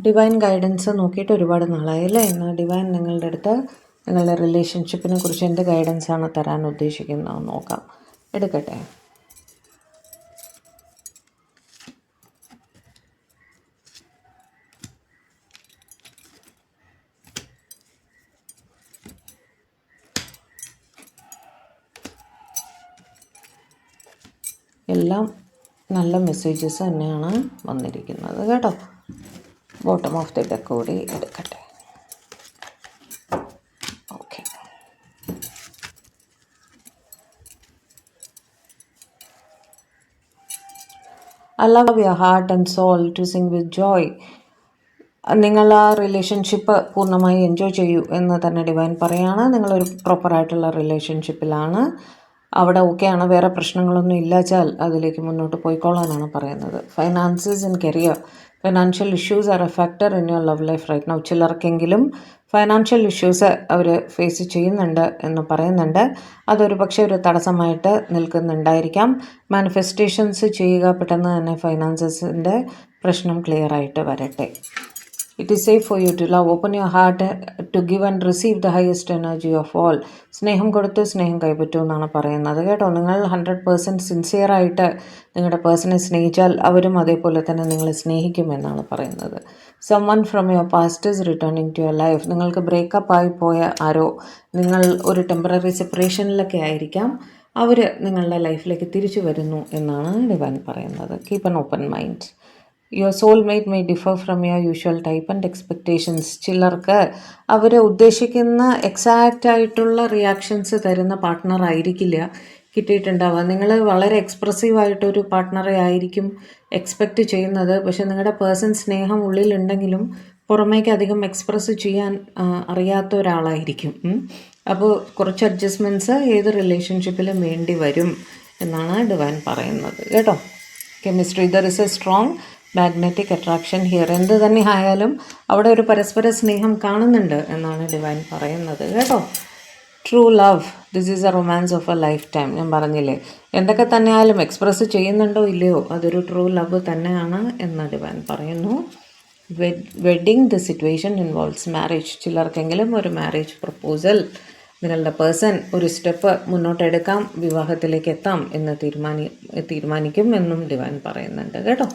Divine guidance നോക്കിയിട്ട് ഒരുപാട് നാളായി അല്ലേ? എന്നാൽ ഡിവൈൻ നിങ്ങളുടെ അടുത്ത് നിങ്ങളുടെ റിലേഷൻഷിപ്പിനെ കുറിച്ച് എന്ത് ഗൈഡൻസാണ് തരാൻ ഉദ്ദേശിക്കുന്നതെന്ന് നോക്കാം. എടുക്കട്ടെ. എല്ലാം നല്ല മെസ്സേജസ് തന്നെയാണ് വന്നിരിക്കുന്നത് കേട്ടോ. ബോട്ടം ഓഫ് ദി ഡെക്ക് കൂടി എടുക്കട്ടെ. Okay. allow your heart and soul to sing with joy. നിങ്ങൾ ആ റിലേഷൻഷിപ്പ് പൂർണ്ണമായി എൻജോയ് ചെയ്യൂ എന്ന് തന്നെ ഡിവൈൻ പറയാണ്. നിങ്ങളൊരു പ്രോപ്പറായിട്ടുള്ള റിലേഷൻഷിപ്പിലാണ്, അവിടെ ഓക്കെയാണ്, വേറെ പ്രശ്നങ്ങളൊന്നും ഇല്ലാച്ചാൽ അതിലേക്ക് മുന്നോട്ട് പോയിക്കോളാനാണ് പറയുന്നത്. Finances and career, financial issues are a factor in your love life right now. ചിലർക്കെങ്കിലും ഫൈനാൻഷ്യൽ ഇഷ്യൂസ് അവർ ഫേസ് ചെയ്യുന്നുണ്ട് എന്ന് പറയുന്നുണ്ട്. അതൊരു പക്ഷേ ഒരു തടസ്സമായിട്ട് നിൽക്കുന്നുണ്ടായിരിക്കാം. മാനിഫെസ്റ്റേഷൻസ് ചെയ്യുക, പെട്ടെന്ന് തന്നെ ഫൈനാൻസസിൻ്റെ പ്രശ്നം ക്ലിയർ ആയിട്ട് വരട്ടെ. It is safe for you to love. Open your heart to give and receive the highest energy of all. സ്നേഹം കൊടുത്ത് സ്നേഹം കൈപ്പറ്റൂ എന്നാണ് പറയുന്നത് കേട്ടോ. നിങ്ങൾ 100% സിൻസിയറായിട്ട് നിങ്ങളുടെ പേഴ്സണെ സ്നേഹിച്ചാൽ അവരും അതേപോലെ തന്നെ നിങ്ങളെ സ്നേഹിക്കുമെന്നാണ് പറയുന്നത്. someone from your past is returning to your life. നിങ്ങൾക്ക് ബ്രേക്കപ്പ് ആയി പോയ ആരോ, നിങ്ങൾ ഒരു ടെമ്പററി സെപ്പറേഷനിലൊക്കെ ആയിരിക്കാം, അവർ നിങ്ങളുടെ ലൈഫിലേക്ക് തിരിച്ചു വരുന്നു എന്നാണ് ഡിവൈൻ പറയുന്നത്. Keep an open mind. Your soulmate may differ from your usual type and expectations. ചിലർക്ക് അവർ ഉദ്ദേശിക്കുന്ന എക്സാക്റ്റ് ആയിട്ടുള്ള റിയാക്ഷൻസ് തരുന്ന പാർട്ട്ണർ ആയിരിക്കില്ല കിട്ടിയിട്ടുണ്ടാവുക. നിങ്ങൾ വളരെ എക്സ്പ്രസീവായിട്ടൊരു പാർട്ട്ണറെ ആയിരിക്കും എക്സ്പെക്റ്റ് ചെയ്യുന്നത്. പക്ഷെ നിങ്ങളുടെ പേഴ്സൺ സ്നേഹം ഉള്ളിലുണ്ടെങ്കിലും പുറമേക്ക് അധികം എക്സ്പ്രസ് ചെയ്യാൻ അറിയാത്ത ഒരാളായിരിക്കും. അപ്പോൾ കുറച്ച് അഡ്ജസ്റ്റ്മെൻറ്റ്സ് ഏത് റിലേഷൻഷിപ്പിലും വേണ്ടി വരും എന്നാണ് ഡിവൈൻ പറയുന്നത് കേട്ടോ. Chemistry, there is A strong magnetic attraction here. എന്ത് തന്നെ ആയാലും അവിടെ ഒരു പരസ്പര സ്നേഹം കാണുന്നുണ്ട് എന്നാണ് ഡിവൈൻ പറയുന്നത് കേട്ടോ. True love, this is A romance of A life time. ഞാൻ പറഞ്ഞില്ലേ, എന്തൊക്കെ തന്നെ ആയാലും എക്സ്പ്രസ് ചെയ്യുന്നുണ്ടോ ഇല്ലയോ അതൊരു ട്രൂ ലവ് തന്നെയാണ് എന്ന് ഡിവൈൻ പറയുന്നു. Wedding the situation involves marriage. ചിലർക്കെങ്കിലും ഒരു മാരേജ് പ്രപ്പോസൽ, നിങ്ങളുടെ പേഴ്സൺ ഒരു സ്റ്റെപ്പ് മുന്നോട്ടെടുക്കാം, വിവാഹത്തിലേക്ക് എത്താം എന്ന് തീരുമാനിക്കും എന്നും ഡിവൈൻ പറയുന്നുണ്ട് കേട്ടോ.